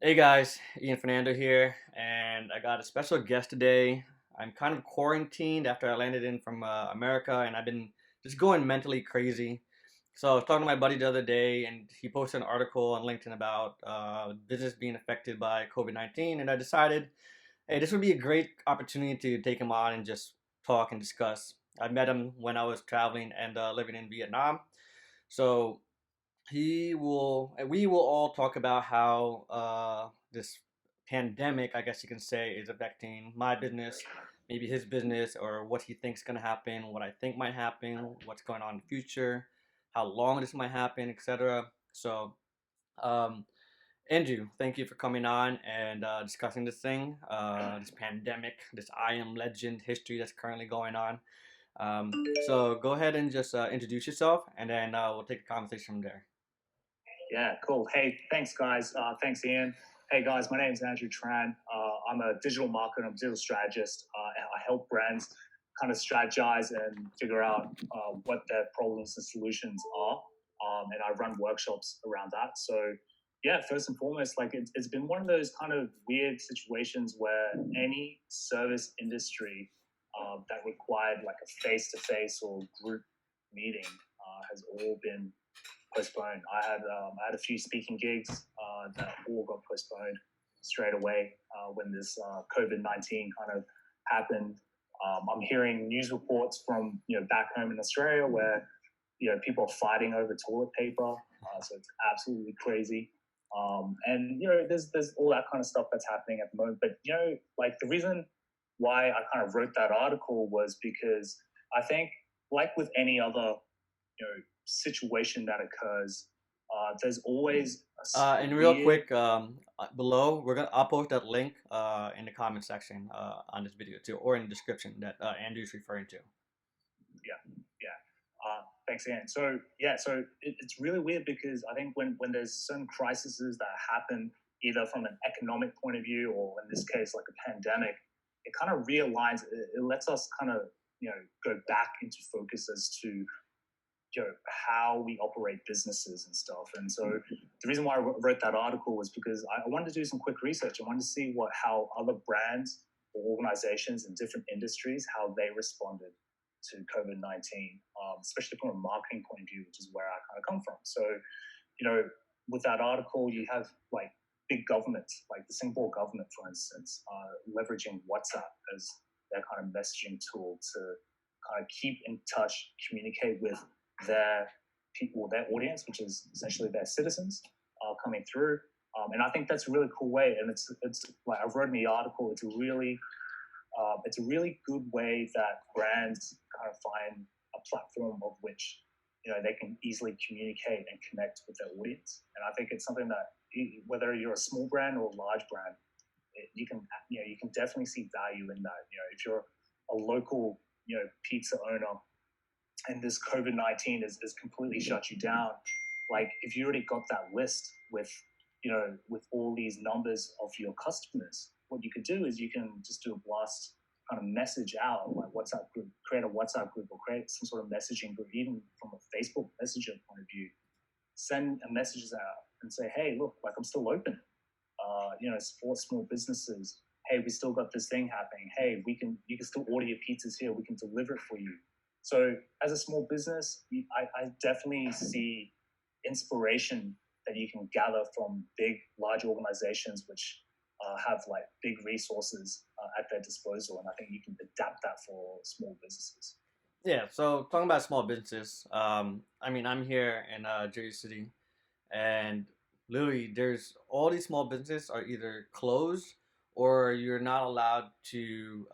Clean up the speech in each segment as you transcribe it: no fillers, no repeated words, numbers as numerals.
Hey guys, Ian Fernando here, and I got a special guest today. I'm kind of quarantined after I landed in from America, and I've been just going mentally crazy. So I was talking to my buddy the other day, and he posted an article on LinkedIn about business being affected by COVID-19, and I decided, hey, this would be a great opportunity to take him on and just talk and discuss. I met him when I was traveling and living in Vietnam, so we will all talk about how this pandemic, I guess you can say, is affecting my business, maybe his business, or what he thinks going to happen, what I think might happen, what's going on in the future, how long this might happen, etc. So, um, Andrew, thank you for coming on and discussing this thing, this pandemic, this I am legend history that's currently going on. Um, so go ahead and just introduce yourself, and then we'll take the conversation from there. Yeah, cool. Hey, thanks, guys. Thanks, Ian. Hey, guys, my name is Andrew Tran. I'm a digital marketer, I'm a digital strategist. I help brands kind of strategize and figure out what their problems and solutions are. And I run workshops around that. So, yeah, first and foremost, like it's been one of those kind of weird situations where any service industry that required like a face to face or group meeting has all been postponed. I had a few speaking gigs that all got postponed straight away when this COVID-19 kind of happened. I'm hearing news reports from back home in Australia where people are fighting over toilet paper, so it's absolutely crazy. And there's all that kind of stuff that's happening at the moment. But like the reason why I kind of wrote that article was because I think, like with any other situation that occurs, there's always a And real weird. quick, below I'll post that link in the comment section on this video too, or in the description that Andrew's referring to. Yeah, yeah. Thanks again. So yeah, so it's really weird because I think when there's certain crises that happen, either from an economic point of view or in this case like a pandemic, it kind of realigns. It lets us kind of go back into focus as to how we operate businesses and stuff. And so the reason why I wrote that article was because I wanted to do some quick research. I wanted to see how other brands or organizations in different industries, how they responded to COVID-19, especially from a marketing point of view, which is where I kind of come from. So, with that article, you have like big governments, like the Singapore government, for instance, leveraging WhatsApp as their kind of messaging tool to kind of keep in touch, communicate with their people, their audience, which is essentially their citizens, coming through. And I think that's a really cool way. And it's like I wrote in the article. It's a really good way that brands kind of find a platform of which they can easily communicate and connect with their audience. And I think it's something that whether you're a small brand or a large brand, you can definitely see value in that. If you're a local pizza owner and this COVID-19 has completely shut you down, like if you already got that list with all these numbers of your customers, what you could do is you can just do a blast kind of message out, like WhatsApp group, create a WhatsApp group or create some sort of messaging group, even from a Facebook Messenger point of view. Send a messages out and say, hey, look, like I'm still open. Support small businesses. Hey, we still got this thing happening. Hey, you can still order your pizzas here. We can deliver it for you. So as a small business, I definitely see inspiration that you can gather from big, large organizations which have like big resources at their disposal, and I think you can adapt that for small businesses. Yeah. So talking about small businesses, I mean, I'm here in Jersey City, and literally, there's all these small businesses are either closed or you're not allowed to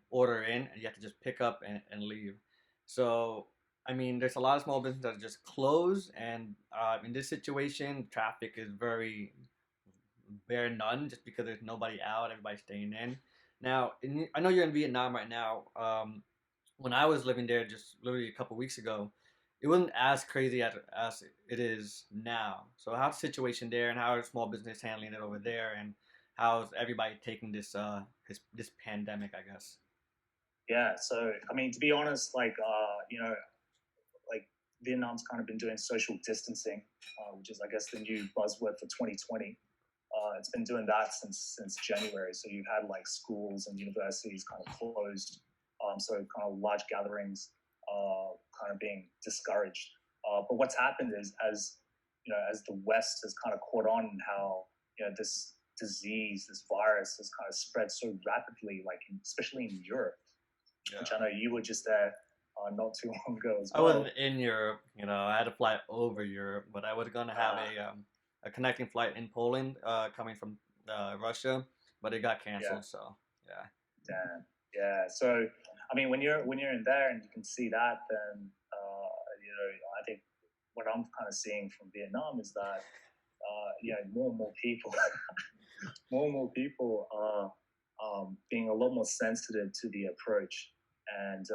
order in, and you have to just pick up and leave. So, I mean, there's a lot of small businesses that are just closed, and in this situation, traffic is very bare none, just because there's nobody out, everybody's staying in. Now, I know you're in Vietnam right now. When I was living there just literally a couple weeks ago, it wasn't as crazy as it is now. So how's the situation there, and how are small business handling it over there, and how's everybody taking this pandemic, I guess? Yeah. So I mean, to be honest, like Vietnam's kind of been doing social distancing, which is I guess the new buzzword for 2020. It's been doing that since January. So you've had like schools and universities kind of closed, so kind of large gatherings kind of being discouraged. But what's happened is, as you know, as the West has kind of caught on how this disease, this virus has kind of spread so rapidly, like especially in Europe, which I know you were just there not too long ago as I well. wasn't in Europe. I had to fly over Europe, but I was gonna have a connecting flight in Poland, coming from Russia, but it got Yeah. canceled. So yeah. Damn. Yeah. So I mean, when you're in there and you can see that, then I think what I'm kind of seeing from Vietnam is that more and more people, more and more people are being a lot more sensitive to the approach, and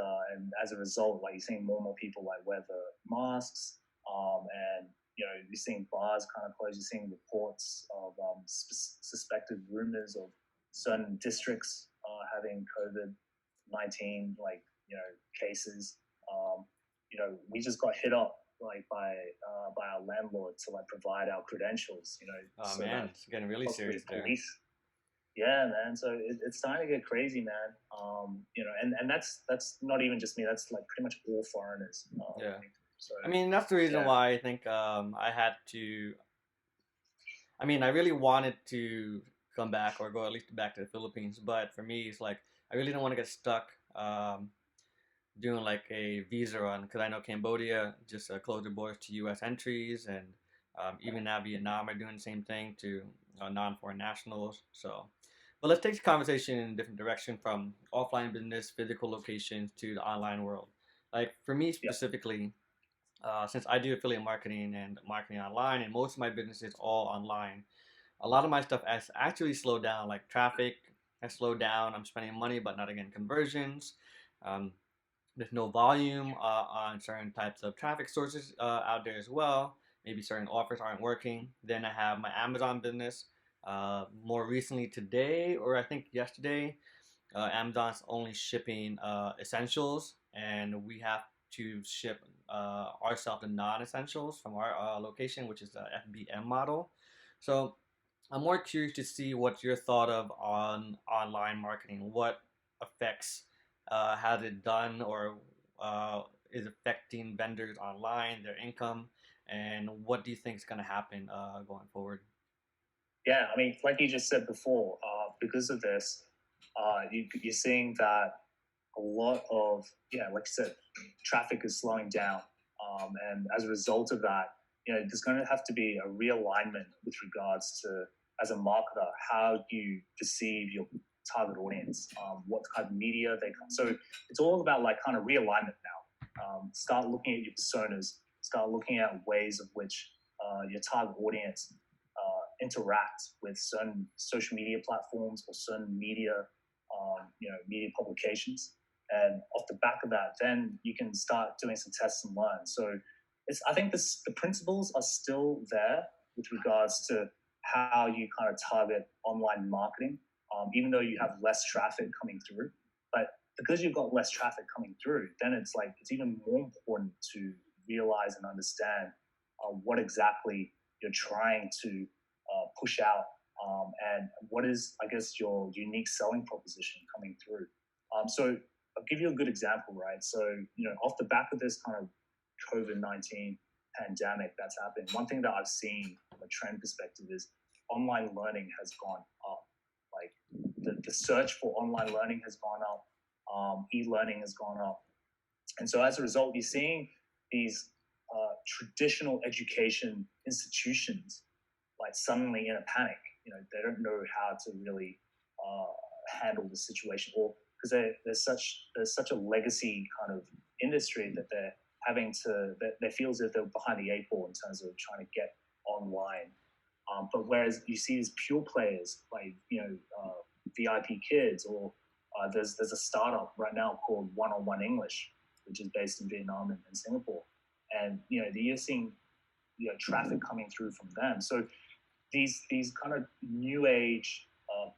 as a result, like you're seeing more and more people like wear the masks, and you're seeing bars kind of close. You're seeing reports of suspected rumors of certain districts having COVID-19 cases. We just got hit up like by our landlord to like provide our credentials. Oh So man, that it's getting really possibly serious there. police. Yeah, man. So it's starting to get crazy, man. And that's not even just me. That's like pretty much all foreigners. Yeah. So I mean, that's the reason yeah, why I think I had to. I mean, I really wanted to come back or go at least back to the Philippines, but for me, it's like I really don't want to get stuck doing like a visa run because I know Cambodia just closed their borders to U.S. entries, and even now Vietnam are doing the same thing to non-foreign nationals. So, but let's take the conversation in a different direction from offline business, physical locations to the online world. Like for me yeah, specifically, since I do affiliate marketing and marketing online, and most of my business is all online, a lot of my stuff has actually slowed down. Like traffic has slowed down. I'm spending money, but not again conversions. Um, there's no volume on certain types of traffic sources out there as well. Maybe certain offers aren't working. Then I have my Amazon business. More recently today, or I think yesterday, Amazon's only shipping essentials, and we have to ship ourselves the non-essentials from our location, which is the FBM model. So I'm more curious to see what your thought of on online marketing. What effects has it done, or is affecting vendors online, their income, and what do you think is going to happen going forward? yeah. I mean, like you just said before, because of this, you're seeing that a lot of like you said, traffic is slowing down, and as a result of that, there's going to have to be a realignment with regards to, as a marketer, how you perceive your target audience, what kind of media they come. So it's all about like kind of realignment now. Start looking at your personas. Start looking at ways of which your target audience interact with certain social media platforms or certain media publications. And off the back of that, then you can start doing some tests and learn. So I think the principles are still there with regards to how you kind of target online marketing, even though you have less traffic coming through. But because you've got less traffic coming through, then it's even more important to realize and understand what exactly you're trying to push out, and what is, I guess, your unique selling proposition coming through. So I'll give you a good example, right? So, off the back of this kind of COVID-19 pandemic that's happened, one thing that I've seen from a trend perspective is online learning has gone up. Like the search for online learning has gone up, e-learning has gone up. And so as a result, you're seeing these traditional education institutions like suddenly in a panic. They don't know how to really handle the situation, or because there's such a legacy kind of industry that they're having to, that they feel as if they're behind the eight ball in terms of trying to get online. But whereas you see these pure players like VIP Kids, or there's a startup right now called One-on-One English, which is based in Vietnam and Singapore, and you're seeing traffic coming through from them. So these kind of new age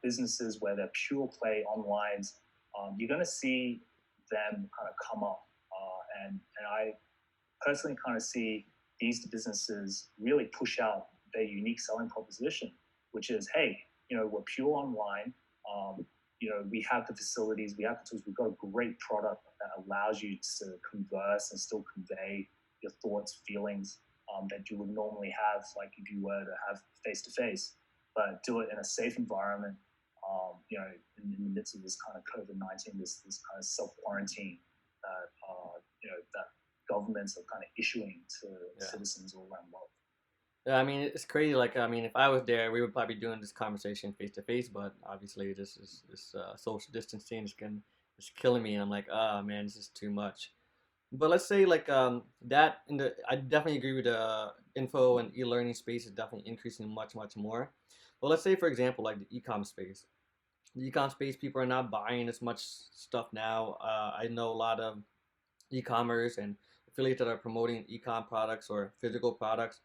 businesses where they're pure play online, you're going to see them kind of come up, and I personally kind of see these businesses really push out their unique selling proposition. which is, hey, we're pure online. Um, we have the facilities, we have the tools, we've got a great product that allows you to converse and still convey your thoughts, feelings that you would normally have, like if you were to have face to face, but do it in a safe environment. In the midst of this kind of COVID-19, this kind of self quarantine that that governments are kind of issuing to Yeah. citizens all around the world. Yeah, I mean, it's crazy. Like, I mean, if I was there, we would probably be doing this conversation face to face. But obviously, this social distancing is killing me, and I'm like, oh man, this is too much. But let's say like that in the I definitely agree with the info and e-learning space is definitely increasing much more. But let's say for example like the e-com space. The e-com space people are not buying as much stuff now. I know a lot of e-commerce and affiliates that are promoting e-com products or physical products.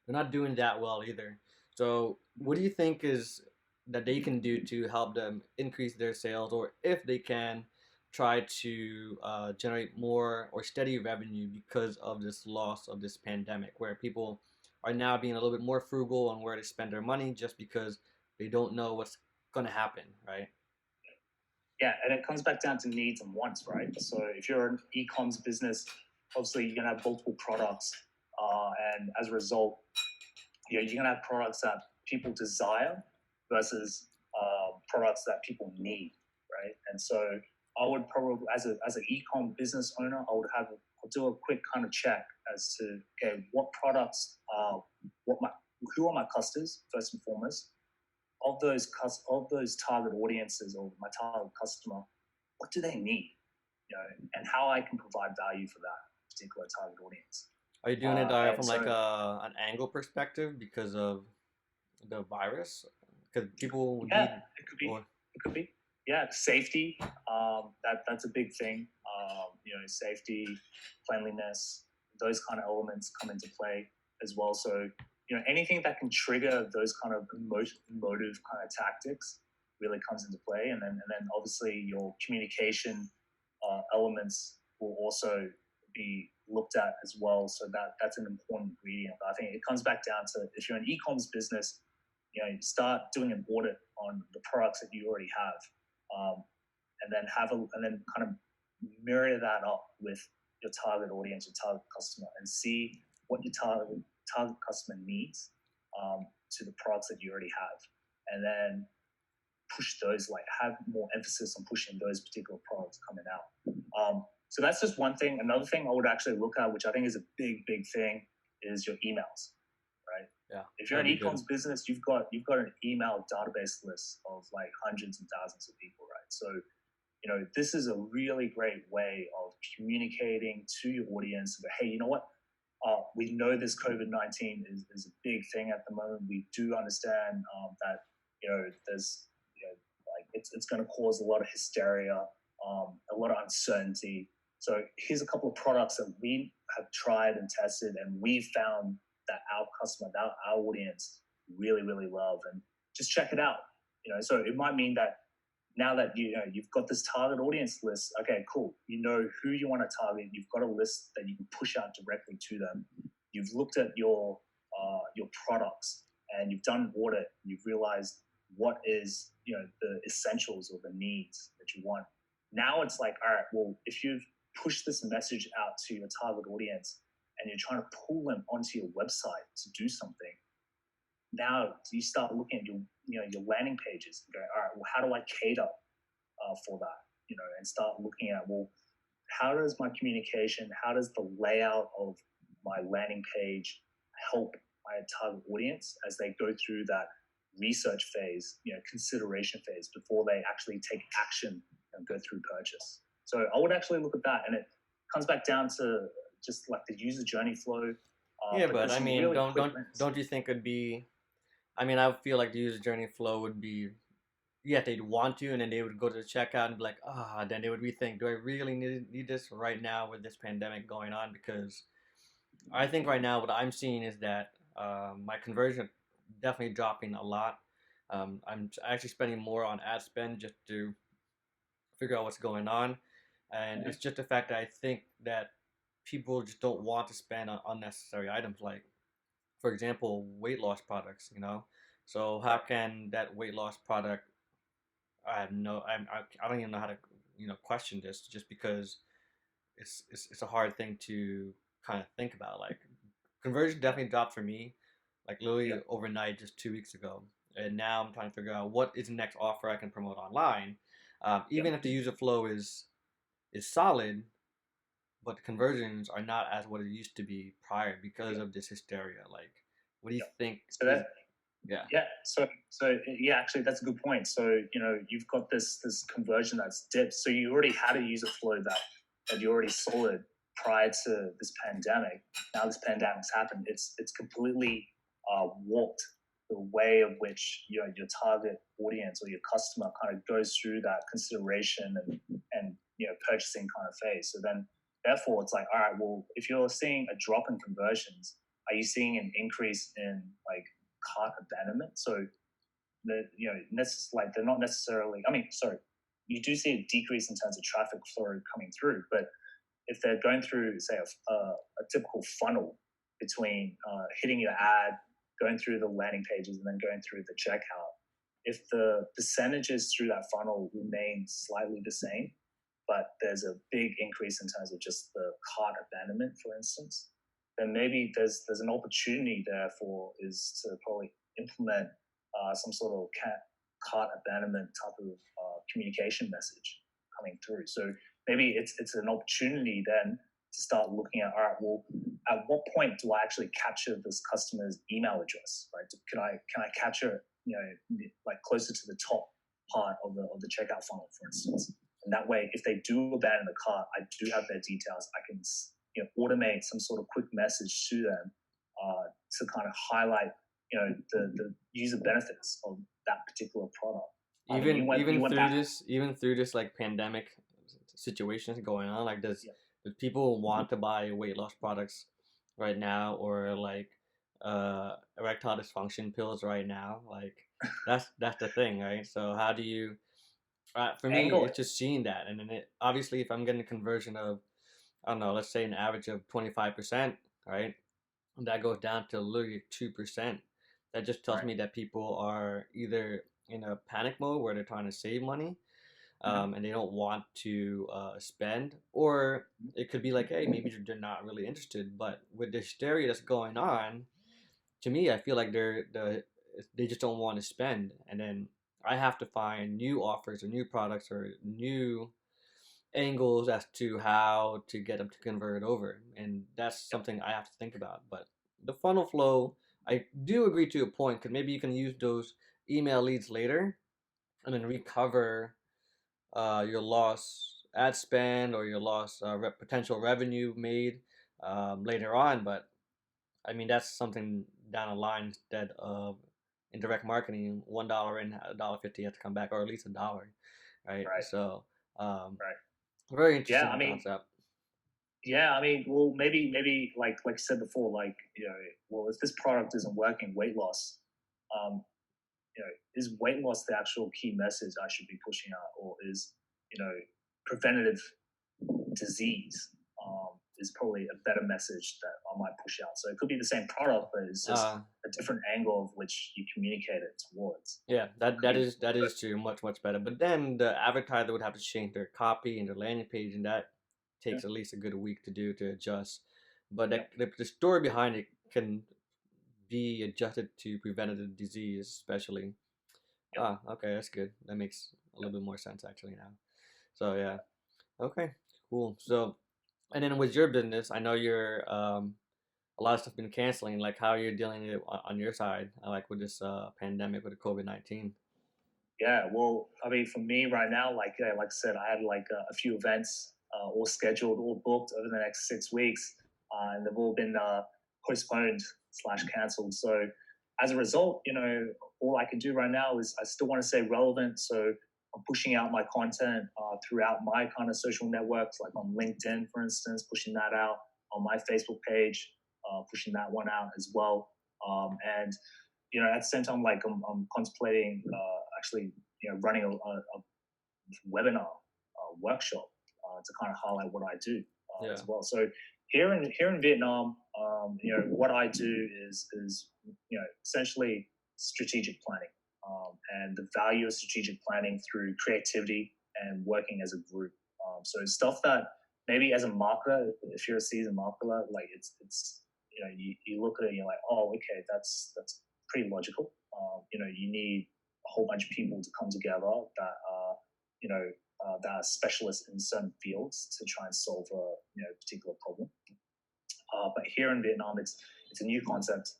They're not doing that well either. So what do you think is that they can do to help them increase their sales, or if they can try to generate more or steady revenue because of this loss of this pandemic, where people are now being a little bit more frugal on where they spend their money just because they don't know what's going to happen, right? Yeah, and it comes back down to needs and wants, right? So if you're an e-coms business, obviously you're gonna have multiple products, and as a result, you're gonna have products that people desire versus products that people need, right? And so I would probably, as an e-com business owner, I'll do a quick kind of check as to, okay, what products what my who are my customers first and foremost, of those target audiences or my target customer, what do they need, and how I can provide value for that particular target audience. Are you doing it And from like so, an angle perspective because of the virus? Because people yeah, need, it could be, or it could be, yeah, safety. That's a big thing. Safety, cleanliness, those kind of elements come into play as well. So, anything that can trigger those kind of emotive kind of tactics really comes into play, and then obviously your communication elements will also be looked at as well. So that's an important ingredient. But I think it comes back down to, if you're an e-commerce business, you start doing an audit on the products that you already have, and then kind of mirror that up with your target audience, your target customer, and see what your target customer needs, to the products that you already have, and then push those, like have more emphasis on pushing those particular products coming out. So that's just one thing. Another thing I would actually look at, which I think is a big thing, is your emails, right? yeah, If you're that'd an be good. e-commerce business, you've got an email database list of like hundreds and thousands of people, right? So this is a really great way of communicating to your audience that, hey, you know what? We know this COVID-19 is a big thing at the moment. We do understand that there's like it's going to cause a lot of hysteria, a lot of uncertainty. So here's a couple of products that we have tried and tested, and we found that our customer, our audience, really love, and just check it out. So it might mean that now that you've got this target audience list, okay, cool. You know who you want to target. You've got a list that you can push out directly to them. You've looked at your products, and you've done an audit. You've realized what is the essentials or the needs that you want. Now it's like, all right, well, if you've pushed this message out to your target audience and you're trying to pull them onto your website to do something, now you start looking at your landing pages and go, all right, well, how do I cater for that? And start looking at, well, how does my communication, how does the layout of my landing page help my target audience as they go through that research phase, consideration phase before they actually take action and go through purchase. So I would actually look at that, and it comes back down to just like the user journey flow. Yeah, But but there's I some mean, really don't quick don't wins. don't you think it'd be? I mean, I feel like the user journey flow would be, yeah, they'd want to, and then they would go to the checkout and be like, then they would rethink, do I really need this right now with this pandemic going on? Because I think right now what I'm seeing is that my conversion definitely dropping a lot. I'm actually spending more on ad spend just to figure out what's going on, and Mhm. it's just the fact that I think that people just don't want to spend on unnecessary items like, for example, weight loss products. So how right. can that weight loss product? I have no, I don't even know how to question this just because it's a hard thing to kind of think about. Like conversion Yeah, definitely dropped for me, like yeah, literally overnight just 2 weeks ago, and now I'm trying to figure out what is the next offer I can promote online, yeah, even if the user flow is solid, but the conversions are not as what it used to be prior because yeah, of this hysteria. Like, what do you yeah. think So is? that Yeah, Yeah, so yeah, actually, that's a good point. So you've got this conversion that's dipped. So you already had a user flow that you already solid prior to this pandemic. Now this pandemic's happened. It's completely warped the way of which your target audience or your customer kind of goes through that consideration and purchasing kind of phase. So then therefore it's like, all right, well, if you're seeing a drop in conversions, are you seeing an increase in like cart abandonment? So like they're not necessarily. I mean, sorry, you do see a decrease in terms of traffic flow coming through, but if they're going through, say, a typical funnel between hitting your ad, going through the landing pages, and then going through the checkout, if the percentages through that funnel remain slightly the same, but there's a big increase in terms of just the cart abandonment, for instance, then maybe there's an opportunity there for is to probably implement some sort of cart abandonment type of communication message coming through. So maybe it's an opportunity then to start looking at, all right, well, at what point do I actually capture this customer's email address, right? Can I capture like closer to the top part of the checkout funnel, for instance? And that way, if they do abandon the cart, I do have their details. I can automate some sort of quick message to them to kind of highlight the user benefits of that particular product. I mean, even you even went through back. this, even through this like pandemic situations going on, like Yeah, does people want to buy weight loss products right now, or like erectile dysfunction pills right now? Like that's the thing, right? So how do you for me, angle it's it. just seeing that, and then obviously, if I'm getting a conversion of, I don't know, let's say an average of 25%, right, and that goes down to literally 2%. That just tells Right. me that people are either in a panic mode where they're trying to save money, Mm-hmm. and they don't want to spend, or it could be like, hey, maybe they're not really interested. But with the hysteria that's going on, to me, I feel like they just don't want to spend, and then I have to find new offers or new products or new angles as to how to get them to convert over, and that's Yep. something I have to think about. But the funnel flow, I do agree to a point, because maybe you can use those email leads later and then recover your lost ad spend or your lost potential revenue made later on. But I mean, that's something down the line instead of in direct marketing, $1 and $1.50 have to come back, or at least $1, right? Right. So, um, Right. very Yeah. interesting I mean, concept. yeah. I mean, well, maybe like you said before, like well, if this product isn't working, weight loss, um, is weight loss the actual key message I should be pushing out, or is preventative disease is probably a better message that I might push out. So it could be the same product, but it's just Uh, a different angle of which you communicate it towards. yeah, It that could that be, is that is true, much better. But then the advertiser would have to change their copy and their landing page, and that yeah, takes at least a good week to do, to adjust. But yeah, the story behind it can be adjusted to preventative disease, especially. yeah, Ah, okay, that's good. That makes a little bit more sense actually now. So yeah, okay, cool. So, and then with your business, I know you're a lot of stuff been canceling. Like, how you're dealing with it on your side, like with this pandemic with the COVID-19. yeah. Well, I mean, for me right now, like I said, I had like a few events all scheduled, all booked over the next 6 weeks, and they've all been postponed slash cancelled. So as a result, all I can do right now is I still want to stay relevant. So I'm pushing out my content throughout my kind of social networks, like on LinkedIn, for instance, pushing that out on my Facebook page, pushing that one out as well. And at the same time, like I'm contemplating actually, running a webinar workshop to kind of highlight what I do Yeah. as well. So here in Vietnam, what I do is essentially strategic planning, and the value of strategic planning through creativity and working as a group. So stuff that maybe as a marketer, if you're a seasoned marketer, like it's you look at it and you're like, oh, okay, that's pretty logical. You need a whole bunch of people to come together that are that are specialists in certain fields to try and solve a particular problem. But here in Vietnam, it's a new concept,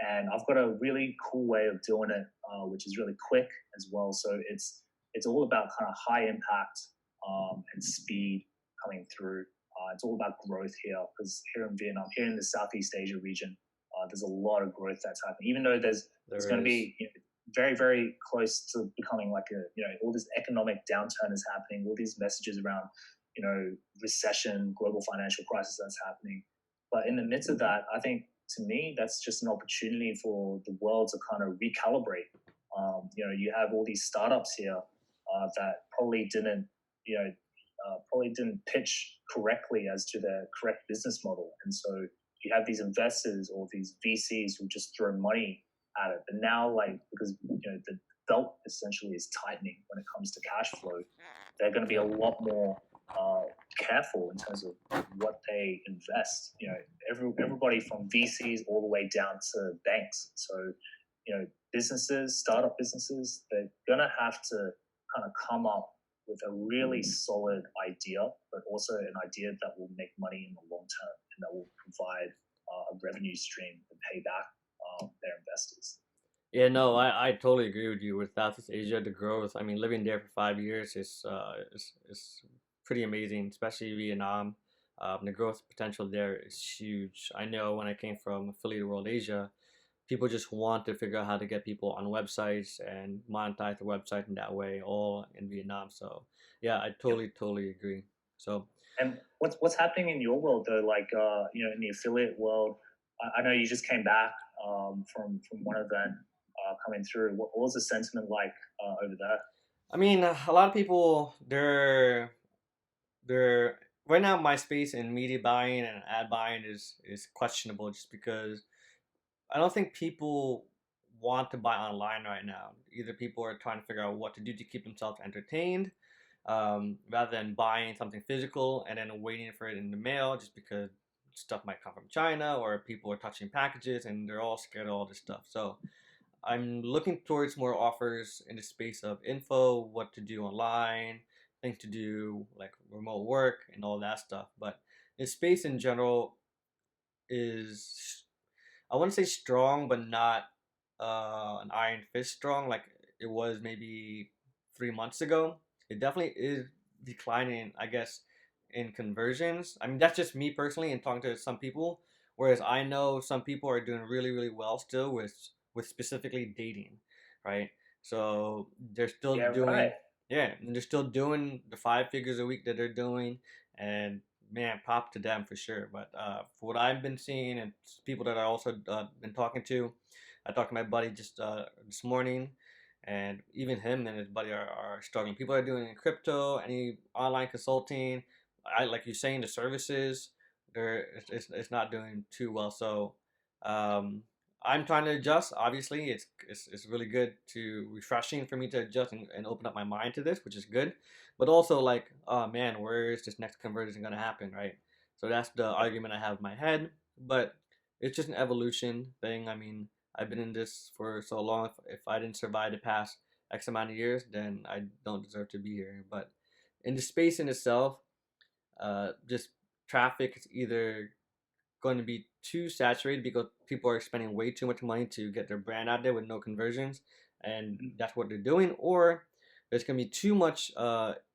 and I've got a really cool way of doing it, which is really quick as well. So it's all about kind of high impact and speed coming through. It's all about growth here because here in Vietnam, here in the Southeast Asia region, there's a lot of growth that's happening. Even though there's going to be very, very close to becoming like all this economic downturn is happening, all these messages around recession, global financial crisis that's happening. But in the midst of that, I think to me that's just an opportunity for the world to kind of recalibrate. You have all these startups here that probably didn't pitch correctly as to their correct business model, and so you have these investors or these VCs who just throw money at it. But now, like because the belt essentially is tightening when it comes to cash flow, they're going to be a lot more careful in terms of what they invest. Everybody from VCs all the way down to banks. So startup businesses, they're going to have to kind of come up with a really solid idea, but also an idea that will make money in the long term and that will provide a revenue stream to pay back their investors. Yeah, no, I totally agree with you. With Southeast Asia, the growth. I mean, living there for 5 years is pretty amazing, especially Vietnam. The growth potential there is huge. I know when I came from Affiliate World Asia, people just want to figure out how to get people on websites and monetize the website in that way, all in Vietnam. So yeah, I Yep. totally agree. So And what's happening in your world though? Like in the affiliate world, I know you just came back from one event coming through. What was the sentiment like over there? I mean, a lot of people they're right now my space in media buying and ad buying is questionable just because I don't think people want to buy online right now. Either people are trying to figure out what to do to keep themselves entertained, rather than buying something physical and then waiting for it in the mail just because stuff might come from China or people are touching packages and they're all scared of all this stuff. So I'm looking towards more offers in the space of info, what to do online, things to do like remote work and all that stuff. But the space in general is, I wouldn't say strong, but not an iron fist strong like it was maybe 3 months ago. It definitely is declining, I guess, in conversions. I mean, that's just me personally and talking to some people. Whereas I know some people are doing really, really well still with specifically dating, right? So they're still Yeah, right. doing, yeah, and they're still doing the 5 figures a week that they're doing, and man, pop to them for sure. But for what I've been seeing and people that I also been talking to, I talked to my buddy just this morning, and even him and his buddy are struggling. People are doing crypto, any online consulting. I like you saying the services, it's not doing too well. So um, I'm trying to adjust. Obviously, it's really good to refreshing for me to adjust and open up my mind to this, which is good. But also like, oh man, where is this next conversion gonna happen, right? So that's the argument I have in my head. But it's just an evolution thing. I mean, I've been in this for so long. If I didn't survive the past X amount of years, then I don't deserve to be here. But in the space in itself, just traffic is either going to be too saturated because people are spending way too much money to get their brand out there with no conversions, and that's what they're doing, or there's going to be too much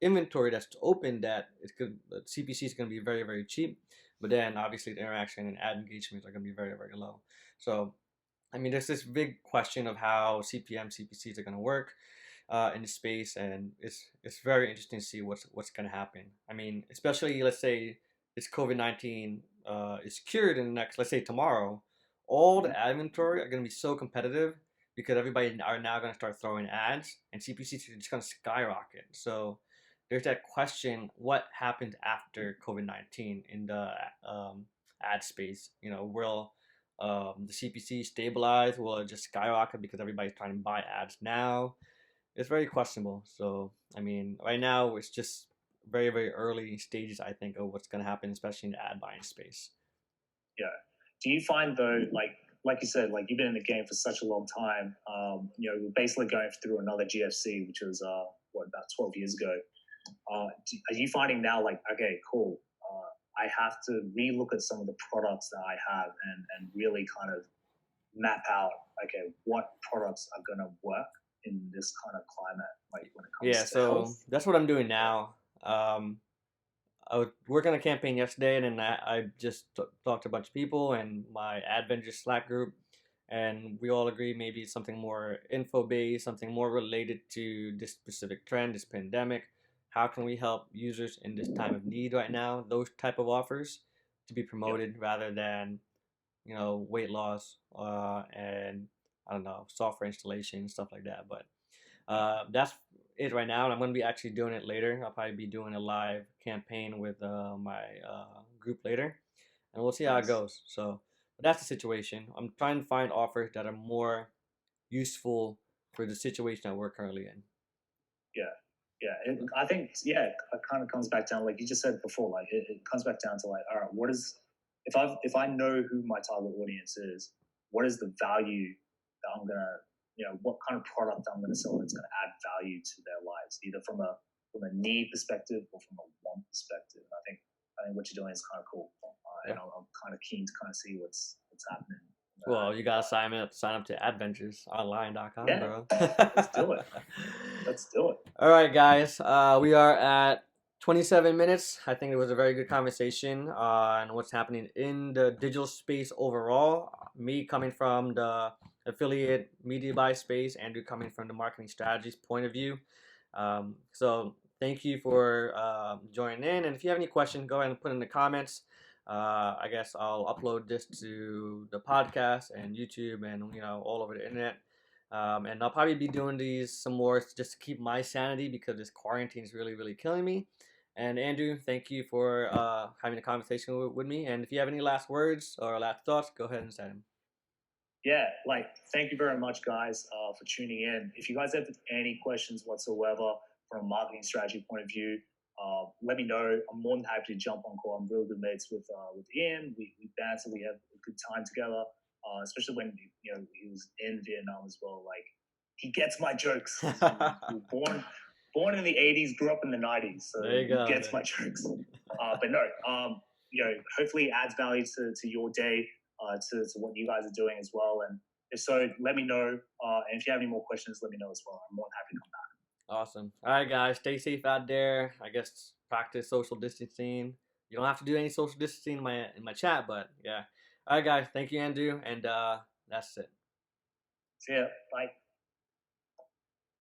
inventory that's open that it's good. CPC is going to be very, very cheap, but then obviously the interaction and ad engagements are going to be very, very low. So I mean, there's this big question of how CPM, CPCs are going to work in the space, and it's very interesting to see what's going to happen. I mean, especially let's say this COVID-19 is cured in the next, let's say tomorrow, all the ad inventory are going to be so competitive because everybody are now going to start throwing ads, and CPCs are just going to skyrocket. So there's that question: what happens after COVID-19 in the ad space? Will the CPC stabilize? Will it just skyrocket because everybody's trying to buy ads now? It's very questionable. So, I mean, right now it's just very, very early stages, I think, of what's going to happen, especially in the ad buying space. Yeah. Do you find though, like you said, like you've been in the game for such a long time, we're basically going through another GFC, which was about 12 years ago. Are you finding now like, okay, cool, I have to relook at some of the products that I have and really kind of map out, okay, what products are going to work in this kind of climate, like when it Yeah, comes to so health? that's what I'm doing now. I was working on a campaign yesterday, and then I just talked to a bunch of people and my Adventures Slack group, and we all agree maybe something more info based, something more related to this specific trend, this pandemic. How can we help users in this time of need right now? Those type of offers to be Yeah, promoted rather than weight loss and I don't know software installation stuff like that. But yeah, that's it right now, and I'm going to be actually doing it later. I'll probably be doing a live campaign with my group later, and we'll see how it nice. goes. So, but that's the situation. I'm trying to find offers that are more useful for the situation that we're currently in. Yeah, yeah. I think it kind of comes back down, like you just said before, like it comes back down to like, all right, what is if I know who my target audience is, what is the value that I'm gonna, what kind of product I'm gonna sell that's gonna add value to their lives, either from a need perspective or from a want perspective. I think what you're doing is kind of cool, and Yeah. I'm kind of keen to kind of see what's happening. Well, you gotta sign up to adventuresonline.com, Yeah, bro. let's do it. Let's do it. All right, guys. We are at 27 minutes. I think it was a very good conversation on what's happening in the digital space overall. Me coming from the affiliate media buy space, Andrew coming from the marketing strategies point of view. So thank you for joining in. And if you have any questions, go ahead and put in the comments. I guess I'll upload this to the podcast and YouTube and all over the internet. And I'll probably be doing these some more just to keep my sanity because this quarantine is really, really killing me. And Andrew, thank you for having a conversation with me. And if you have any last words or last thoughts, go ahead and say them. Yeah, like thank you very much, guys, for tuning in. If you guys have any questions whatsoever from a marketing strategy point of view, let me know. I'm more than happy to jump on call. I'm really good mates with Ian. We banter. We have a good time together. Especially when he was in Vietnam as well. Like he gets my jokes. He was born in the '80s, grew up in the '90s, so There you he go. gets my jokes. But no, hopefully it adds value to your day, to what you guys are doing as well. And if so, let me know. And if you have any more questions, let me know as well. I'm more than happy to come back. Awesome. All right, guys, stay safe out there. I guess practice social distancing. You don't have to do any social distancing in my chat, but yeah. All right, guys. Thank you, Andrew, and that's it. See ya. Bye.